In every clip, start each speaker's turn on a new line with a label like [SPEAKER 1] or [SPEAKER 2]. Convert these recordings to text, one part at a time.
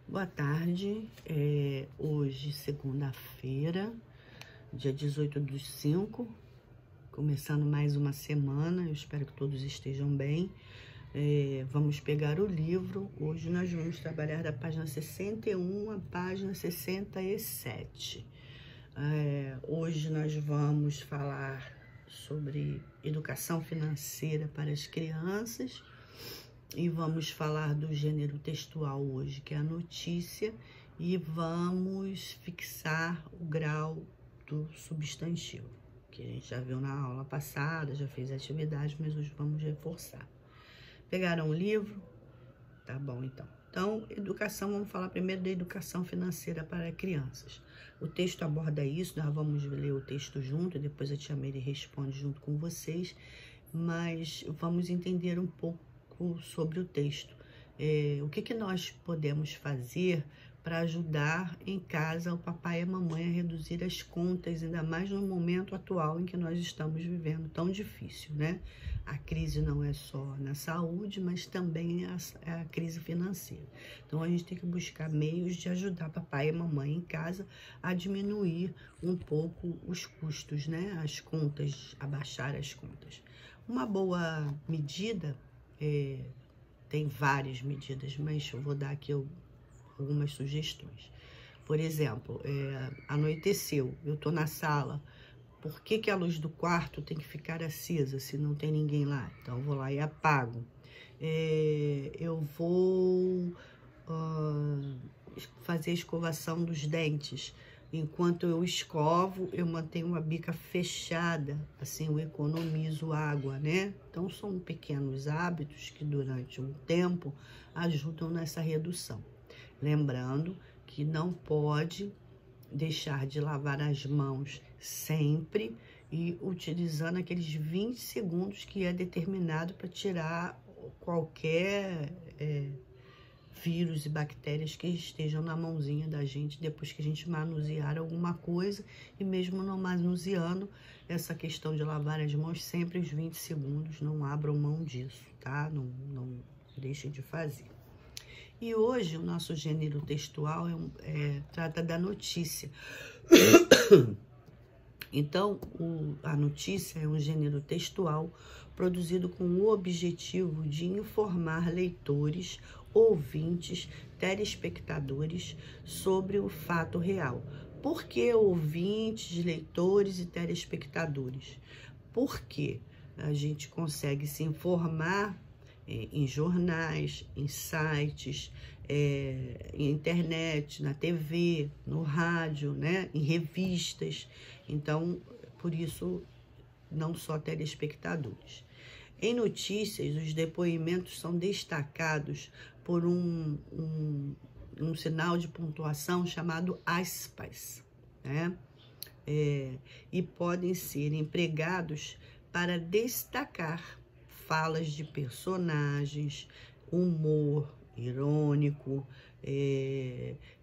[SPEAKER 1] Boa tarde, hoje segunda-feira, dia 18/5, começando mais uma semana, eu espero que todos estejam bem. Vamos pegar o livro, hoje nós vamos trabalhar da página 61 à página 67. Hoje nós vamos falar sobre educação financeira para as crianças. E vamos falar do gênero textual hoje, que é a notícia, e vamos fixar o grau do substantivo, que a gente já viu na aula passada, já fez atividade, mas hoje vamos reforçar. Pegaram o livro? Tá bom, então. Então, educação, vamos falar primeiro da educação financeira para crianças. O texto aborda isso, nós vamos ler o texto junto, depois a tia Mary responde junto com vocês, mas vamos entender um pouco sobre o texto. O que nós podemos fazer para ajudar em casa o papai e a mamãe a reduzir as contas, ainda mais no momento atual em que nós estamos vivendo tão difícil, né? A crise não é só na saúde, mas também é a crise financeira. Então a gente tem que buscar meios de ajudar papai e mamãe em casa a diminuir um pouco os custos, né? As contas, abaixar as contas. Uma boa medida, tem várias medidas, mas eu vou dar aqui algumas sugestões. Por exemplo, anoiteceu, eu tô na sala, por que a luz do quarto tem que ficar acesa se não tem ninguém lá? Então eu vou lá e apago. Eu vou fazer a escovação dos dentes. Enquanto eu escovo, eu mantenho a bica fechada, assim eu economizo água, né? Então são pequenos hábitos que durante um tempo ajudam nessa redução. Lembrando que não pode deixar de lavar as mãos sempre e utilizando aqueles 20 segundos que é determinado para tirar qualquer vírus e bactérias que estejam na mãozinha da gente depois que a gente manusear alguma coisa, e mesmo não manuseando, essa questão de lavar as mãos sempre os 20 segundos, não abram mão disso, tá? Não deixem de fazer. E hoje o nosso gênero textual trata da notícia. Então, a notícia é um gênero textual produzido com o objetivo de informar leitores, ouvintes, telespectadores sobre o fato real. Por que ouvintes, leitores e telespectadores? Porque a gente consegue se informar em jornais, em sites, em internet, na TV, no rádio, né? Em revistas. Então, por isso, não só telespectadores. Em notícias, os depoimentos são destacados por um sinal de pontuação chamado aspas, né? E podem ser empregados para destacar falas de personagens, humor irônico,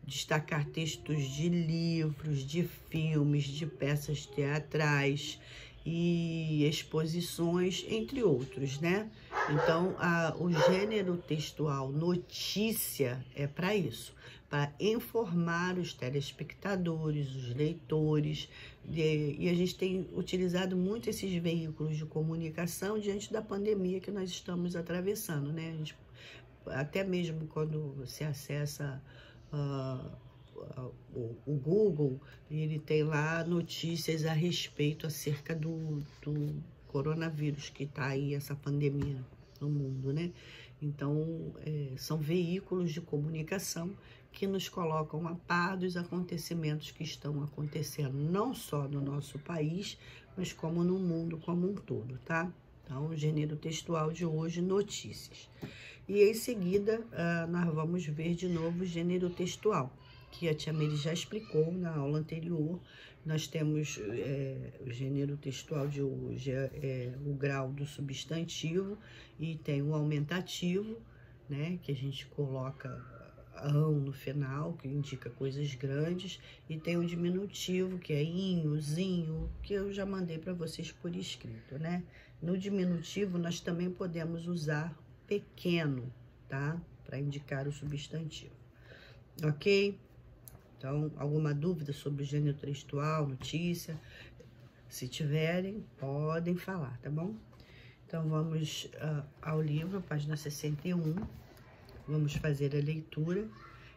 [SPEAKER 1] destacar textos de livros, de filmes, de peças teatrais e exposições, entre outros, né? Então, o gênero textual notícia é para isso, para informar os telespectadores, os leitores, e a gente tem utilizado muito esses veículos de comunicação diante da pandemia que nós estamos atravessando, né? A gente, até mesmo quando você acessa o Google, ele tem lá notícias a respeito acerca do coronavírus, que está aí, essa pandemia no mundo, né? Então, são veículos de comunicação que nos colocam a par dos acontecimentos que estão acontecendo, não só no nosso país, mas como no mundo como um todo, tá? Então, o gênero textual de hoje, notícias. E em seguida, nós vamos ver de novo o gênero textual, que a tia Mary já explicou na aula anterior. Nós temos o gênero textual de hoje, o grau do substantivo, e tem o aumentativo, né, que a gente coloca ão no final, que indica coisas grandes, e tem o diminutivo, que é inho, zinho, que eu já mandei para vocês por escrito, né? No diminutivo, nós também podemos usar pequeno, tá? Para indicar o substantivo. ok? Então, alguma dúvida sobre o gênero textual, notícia? Se tiverem, podem falar, tá bom? Então, vamos ao livro, página 61. Vamos fazer a leitura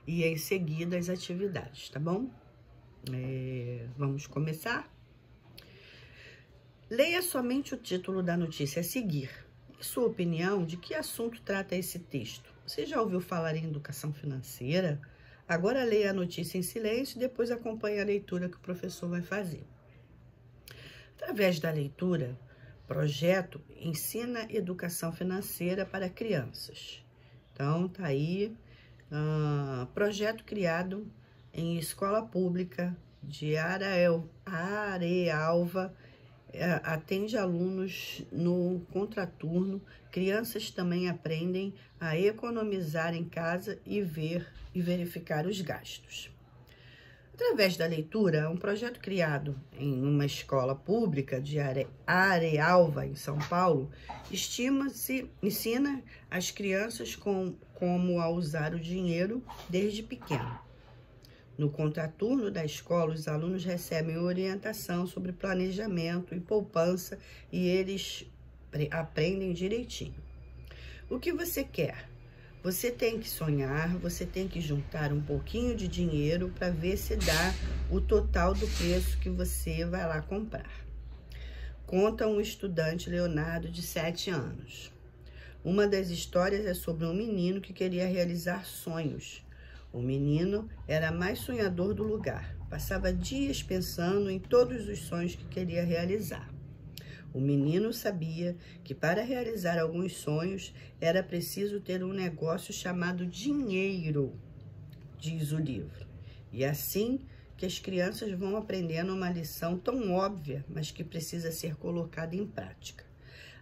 [SPEAKER 1] e em seguida as atividades, tá bom? Vamos começar? Leia somente o título da notícia a seguir. Em sua opinião, de que assunto trata esse texto? Você já ouviu falar em educação financeira? Agora leia a notícia em silêncio e depois acompanhe a leitura que o professor vai fazer. Através da leitura, projeto ensina educação financeira para crianças. Então, tá aí, projeto criado em escola pública de Arealva, atende alunos no contraturno. Crianças também aprendem a economizar em casa e verificar os gastos. Através da leitura, um projeto criado em uma escola pública de Arealva, em São Paulo, ensina as crianças como a usar o dinheiro desde pequeno. No contraturno da escola, os alunos recebem orientação sobre planejamento e poupança e eles aprendem direitinho. O que você quer? Você tem que sonhar, você tem que juntar um pouquinho de dinheiro para ver se dá o total do preço que você vai lá comprar. Conta um estudante Leonardo de 7 anos. Uma das histórias é sobre um menino que queria realizar sonhos. O menino era mais sonhador do lugar. Passava dias pensando em todos os sonhos que queria realizar. O menino sabia que para realizar alguns sonhos era preciso ter um negócio chamado dinheiro, diz o livro. E é assim que as crianças vão aprendendo uma lição tão óbvia, mas que precisa ser colocada em prática.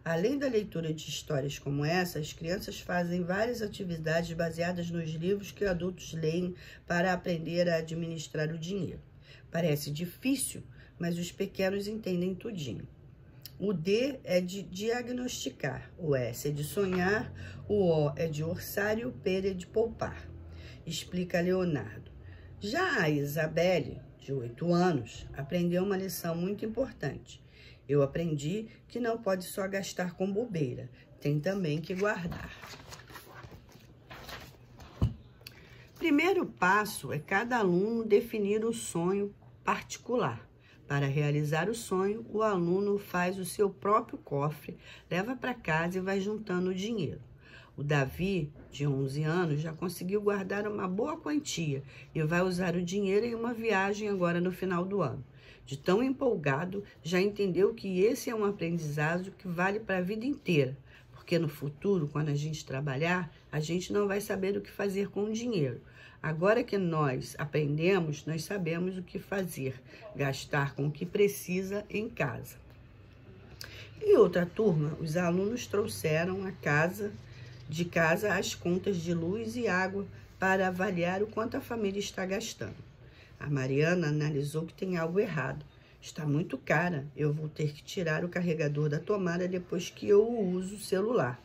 [SPEAKER 1] Além da leitura de histórias como essa, as crianças fazem várias atividades baseadas nos livros que adultos leem para aprender a administrar o dinheiro. Parece difícil, mas os pequenos entendem tudinho. O D é de diagnosticar, o S é de sonhar, o O é de orçar e o P é de poupar, explica Leonardo. Já a Isabelle, de 8 anos, aprendeu uma lição muito importante. Eu aprendi que não pode só gastar com bobeira, tem também que guardar. Primeiro passo é cada aluno definir um sonho particular. Para realizar o sonho, o aluno faz o seu próprio cofre, leva para casa e vai juntando o dinheiro. O Davi, de 11 anos, já conseguiu guardar uma boa quantia e vai usar o dinheiro em uma viagem agora no final do ano. De tão empolgado, já entendeu que esse é um aprendizado que vale para a vida inteira, porque no futuro, quando a gente trabalhar, a gente não vai saber o que fazer com o dinheiro. Agora que nós aprendemos, nós sabemos o que fazer, gastar com o que precisa em casa. Em outra turma, os alunos trouxeram de casa as contas de luz e água para avaliar o quanto a família está gastando. A Mariana analisou que tem algo errado. Está muito cara, eu vou ter que tirar o carregador da tomada depois que eu uso o celular.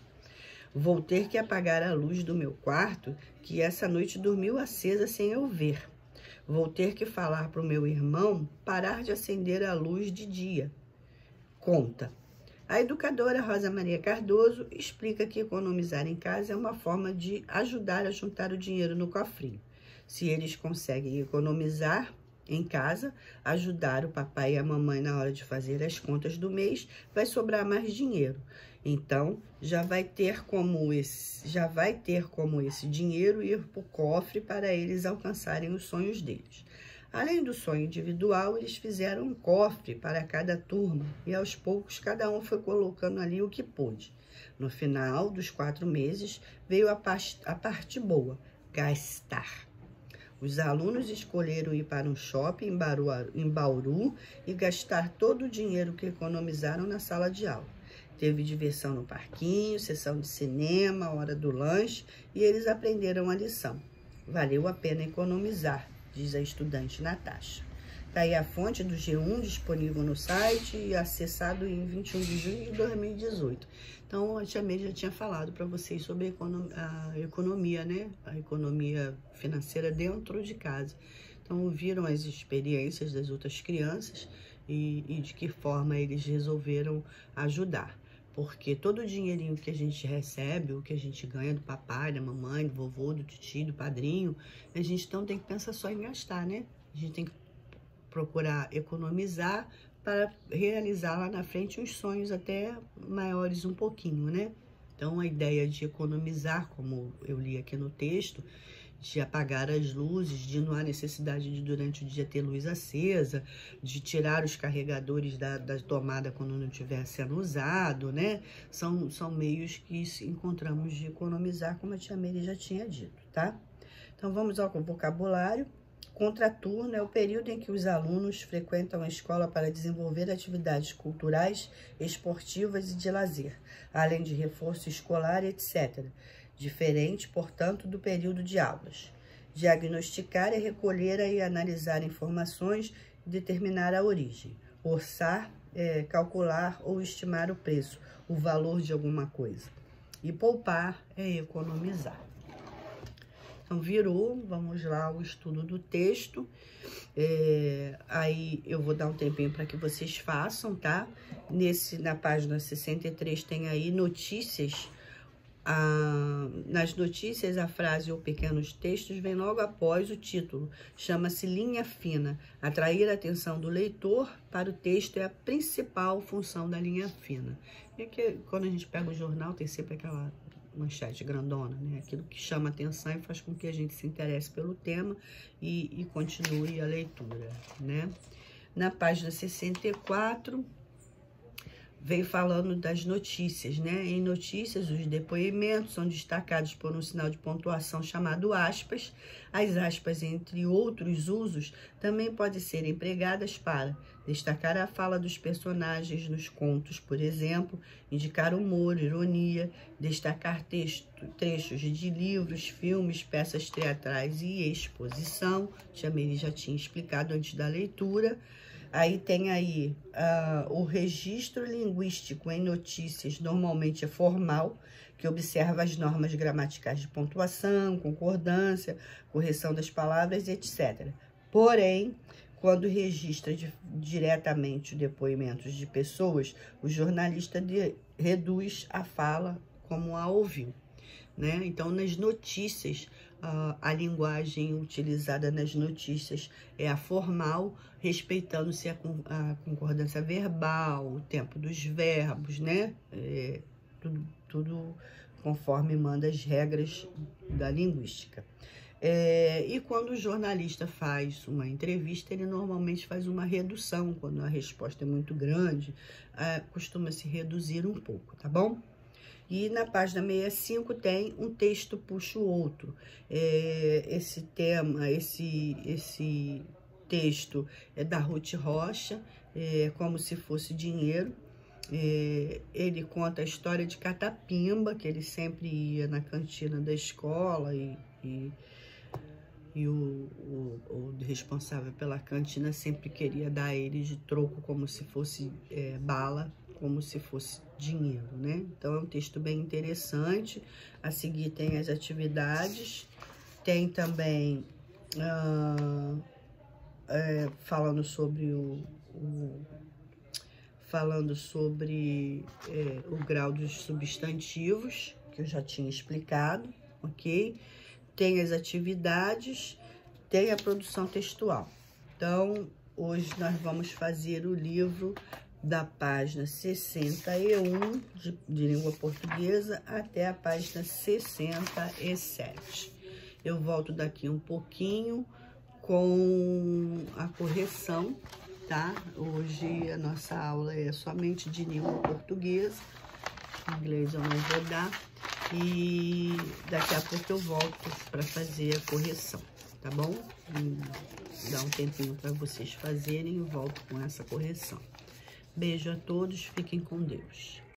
[SPEAKER 1] Vou ter que apagar a luz do meu quarto, que essa noite dormiu acesa sem eu ver. Vou ter que falar para o meu irmão parar de acender a luz de dia. Conta. A educadora Rosa Maria Cardoso explica que economizar em casa é uma forma de ajudar a juntar o dinheiro no cofrinho. Se eles conseguem economizar em casa, ajudar o papai e a mamãe na hora de fazer as contas do mês, vai sobrar mais dinheiro. Então, já vai ter como esse dinheiro ir para o cofre para eles alcançarem os sonhos deles. Além do sonho individual, eles fizeram um cofre para cada turma e aos poucos cada um foi colocando ali o que pôde. No final dos 4 meses, veio a parte boa, gastar. Os alunos escolheram ir para um shopping em Bauru e gastar todo o dinheiro que economizaram na sala de aula. Teve diversão no parquinho, sessão de cinema, hora do lanche e eles aprenderam a lição. Valeu a pena economizar, diz a estudante Natasha. Está aí a fonte do G1 disponível no site e acessado em 21 de junho de 2018. Então, a tia Meire já tinha falado para vocês sobre a economia, né? A economia financeira dentro de casa. Então, viram as experiências das outras crianças e de que forma eles resolveram ajudar. Porque todo o dinheirinho que a gente recebe, o que a gente ganha do papai, da mamãe, do vovô, do tio, do padrinho, a gente não tem que pensar só em gastar, né? A gente tem que procurar economizar para realizar lá na frente uns sonhos até maiores um pouquinho, né? Então, a ideia de economizar, como eu li aqui no texto, de apagar as luzes, de não há necessidade de durante o dia ter luz acesa, de tirar os carregadores da tomada quando não estiver sendo usado, né? São meios que encontramos de economizar, como a tia Meire já tinha dito, tá? Então, vamos ao vocabulário. Contraturno é o período em que os alunos frequentam a escola para desenvolver atividades culturais, esportivas e de lazer, além de reforço escolar, etc. Diferente, portanto, do período de aulas. Diagnosticar é recolher e analisar informações e determinar a origem. Orçar é calcular ou estimar o preço, o valor de alguma coisa. E poupar é economizar. Então, virou, vamos lá o estudo do texto. Aí eu vou dar um tempinho para que vocês façam, tá? Na página 63 tem aí notícias. Nas notícias, a frase ou pequenos textos vem logo após o título. Chama-se linha fina. Atrair a atenção do leitor para o texto é a principal função da linha fina. E aqui, quando a gente pega o jornal, tem sempre aquela manchete grandona, né? Aquilo que chama atenção e faz com que a gente se interesse pelo tema e continue a leitura, né? Na página 64, vem falando das notícias, né? Em notícias, os depoimentos são destacados por um sinal de pontuação chamado aspas. As aspas, entre outros usos, também podem ser empregadas para destacar a fala dos personagens nos contos, por exemplo, indicar humor, ironia, destacar trechos de livros, filmes, peças teatrais e exposição. Tia Meire já tinha explicado antes da leitura. Aí tem aí o registro linguístico em notícias, normalmente é formal, que observa as normas gramaticais de pontuação, concordância, correção das palavras, etc. Porém, quando registra diretamente depoimentos de pessoas, o jornalista reduz a fala como a ouviu, né? Então, nas notícias, a linguagem utilizada nas notícias é a formal, respeitando-se a concordância verbal, o tempo dos verbos, né? Tudo conforme manda as regras da linguística. E quando o jornalista faz uma entrevista, ele normalmente faz uma redução. Quando a resposta é muito grande, costuma-se reduzir um pouco, tá bom? E na página 65 tem um texto puxa o outro. Esse tema, esse texto é da Ruth Rocha, como se fosse dinheiro. Ele conta a história de Catapimba, que ele sempre ia na cantina da escola e o responsável pela cantina sempre queria dar a ele de troco como se fosse bala, como se fosse dinheiro, né? Então, é um texto bem interessante. A seguir tem as atividades. Tem também falando sobre o grau dos substantivos, que eu já tinha explicado, ok? Tem as atividades, tem a produção textual. Então, hoje nós vamos fazer o livro da página 61 de língua portuguesa até a página 67. Eu volto daqui um pouquinho com a correção, tá? Hoje a nossa aula é somente de língua portuguesa, inglês eu não vou dar, e daqui a pouco eu volto para fazer a correção, tá bom? Dá um tempinho para vocês fazerem e volto com essa correção. Beijo a todos, fiquem com Deus.